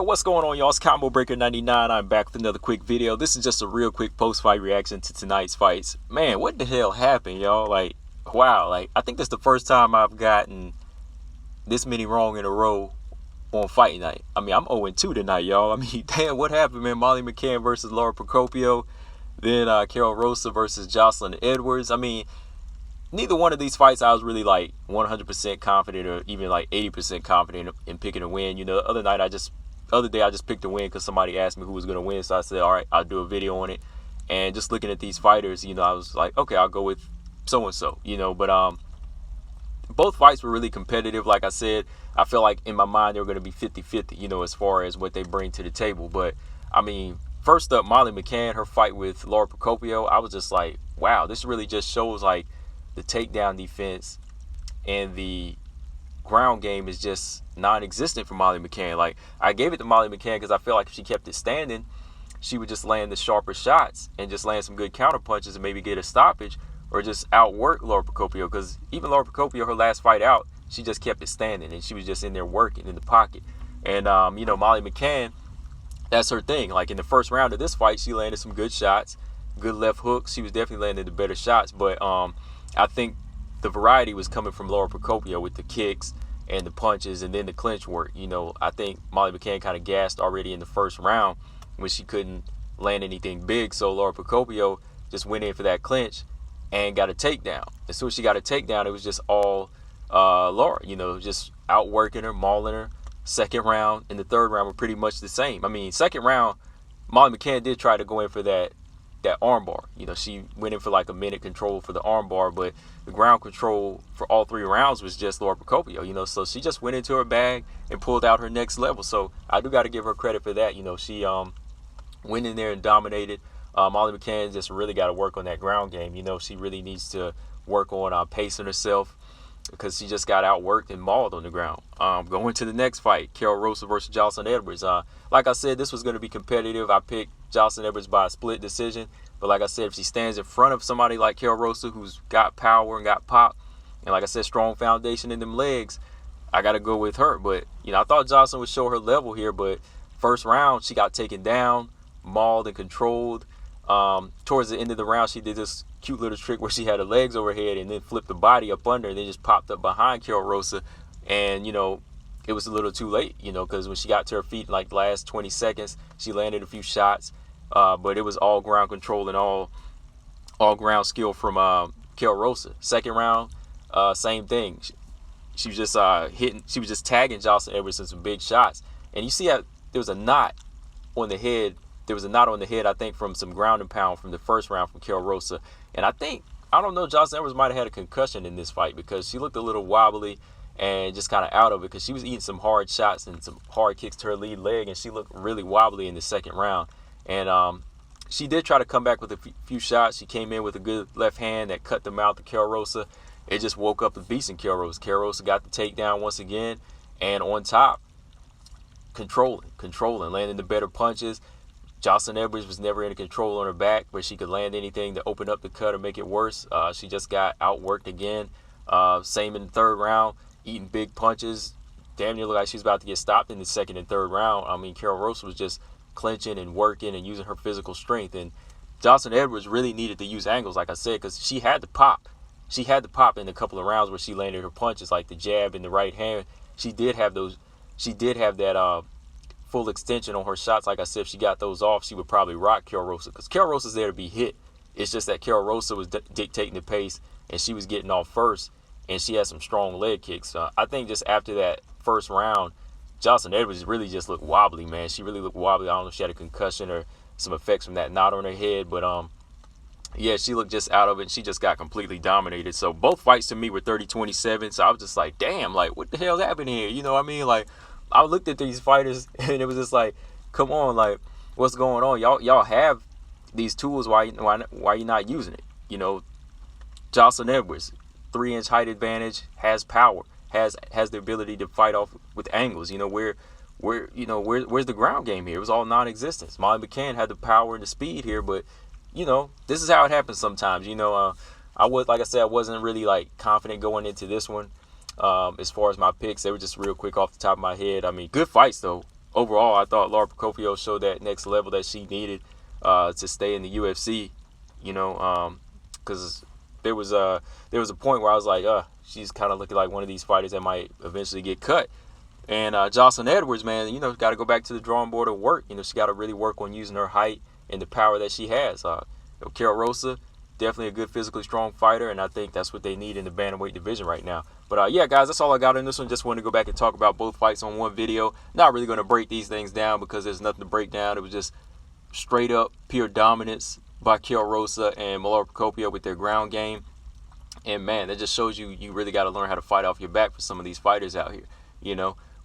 Yo, what's going on, y'all? It's Combo Breaker 99. I'm back with another quick video. This is just a real quick post-fight reaction to tonight's fights. Man, what the hell happened, y'all? Like, wow. Like, I think that's the first time I've gotten this many wrong in a row on fight night. I mean, I'm 0-2 tonight, y'all. I mean, damn, what happened, man? Molly McCann versus Laura Procopio. Then Procopio Rosa versus Jocelyn Edwards. I mean, neither one of these fights I was really like 100% confident or even like 80% confident in picking a win. You know, the other day I just picked a win because somebody asked me who was going to win. So I said, all right, I'll do a video on it. And just looking at these fighters, you know, I was like, okay, I'll go with so-and-so, you know. But both fights were really competitive. Like I said, I feel like in my mind they were going to be 50-50, you know, as far as what they bring to the table. But, I mean, first up, Molly McCann, her fight with Laura Procopio, I was just like, wow, this really just shows, like, the takedown defense and the ground game is just non-existent for Molly McCann. Like, I gave it to Molly McCann because I feel like if she kept it standing, she would just land the sharper shots and just land some good counter punches and maybe get a stoppage or just outwork Laura Procopio. Because even Laura Procopio, her last fight out, she just kept it standing and she was just in there working in the pocket. And you know, Molly McCann, that's her thing. Like in the first round of this fight, she landed some good shots, good left hooks. She was definitely landing the better shots. But I think the variety was coming from Laura Procopio with the kicks and the punches and then the clinch work. You know, I think Molly McCann kind of gassed already in the first round when she couldn't land anything big. So Laura Procopio just went in for that clinch and got a takedown. As soon as she got a takedown, it was just all Laura, you know, just outworking her, mauling her. Second round and the third round were pretty much the same. I mean, second round, Molly McCann did try to go in for that armbar. You know, she went in for like a minute control for the armbar, but the ground control for all three rounds was just Laura Procopio, you know, so she just went into her bag and pulled out her next level. So I do got to give her credit for that. You know, she went in there and dominated. Molly McCann just really got to work on that ground game. You know, she really needs to work on pacing herself because she just got outworked and mauled on the ground. Going to the next fight, Procopio Rosa versus Jocelyn Edwards. Like I said, this was going to be competitive. I picked Jocelyn Edwards by a split decision. But like I said, if she stands in front of somebody like Procopio Rosa who's got power and got pop, and like I said, strong foundation in them legs, I got to go with her. But, you know, I thought Jocelyn would show her level here. But first round, she got taken down, mauled and controlled. Towards the end of the round, she did this cute little trick where she had her legs overhead and then flipped the body up under and then just popped up behind Procopio Rosa. And, you know, it was a little too late, you know, because when she got to her feet in like the last 20 seconds, she landed a few shots. But it was all ground control and all ground skill from Procopio Rosa. Second round, same thing. She was just hitting. She was just tagging Jocelyn Edwards in some big shots. And you see how there was a knot on the head. There was a knot on the head, I think, from some ground and pound from the first round from Procopio Rosa. And I don't know, Jocelyn Edwards might have had a concussion in this fight because she looked a little wobbly and just kind of out of it because she was eating some hard shots and some hard kicks to her lead leg, and she looked really wobbly in the second round. And she did try to come back with a few shots. She came in with a good left hand that cut the mouth of Procopio Rosa. It just woke up the beast in Procopio Rosa. Procopio Rosa got the takedown once again, and on top, controlling, landing the better punches. Jocelyn Edwards was never in control on her back where she could land anything to open up the cut or make it worse. She just got outworked again. Same in the third round, eating big punches. Damn near looked like she was about to get stopped in the second and third round. I mean, Procopio Rosa was just clinching and working and using her physical strength. And Jocelyn Edwards really needed to use angles, like I said, because she had to pop. She had to pop in a couple of rounds where she landed her punches, like the jab and the right hand. She did have those. She did have that full extension on her shots. Like I said, if she got those off, she would probably rock Procopio Rosa because Procopio Rosa's there to be hit. It's just that Procopio Rosa was dictating the pace and she was getting off first, and she had some strong leg kicks. I think just after that first round, Jocelyn Edwards really just looked wobbly, man. She really looked wobbly. I don't know if she had a concussion or some effects from that knot on her head, but yeah, she looked just out of it, and she just got completely dominated. So both fights to me were 30-27. So I was just like, damn, like what the hell happened here? You know what I mean? Like I looked at these fighters and it was just like, come on, like what's going on? Y'all have these tools. Why you not using it? You know, Jocelyn Edwards, 3-inch height advantage, has power, has the ability to fight off with angles. You know, where's the ground game here? It was all non-existent. Molly McCann had the power and the speed here, but you know, this is how it happens sometimes. You know, like I said, I wasn't really like confident going into this one. As far as my picks, they were just real quick off the top of my head. I mean, good fights though. overall, I thought Laura Procopio showed that next level that she needed to stay in the UFC. You know, because there was a point where I was like, she's kind of looking like one of these fighters that might eventually get cut. And Jocelyn Edwards, man, got to go back to the drawing board of work. She got to really work on using her height and the power that she has. Procopio Rosa, definitely a good physically strong fighter, and I think that's what they need in the bantamweight division right now. But yeah, guys, that's all I got in this one. Just wanted to go back and talk about both fights on one video. Not really going to break these things down because there's nothing to break down. It was just straight up pure dominance by Procopio Rosa and Laura Procopio with their ground game. And man, that just shows you really got to learn how to fight off your back for some of these fighters out here.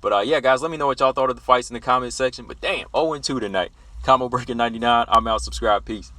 But yeah, guys, let me know what y'all thought of the fights in the comment section. But damn, 0-2 tonight. Combo Breaker 99. I'm out. Subscribe. Peace.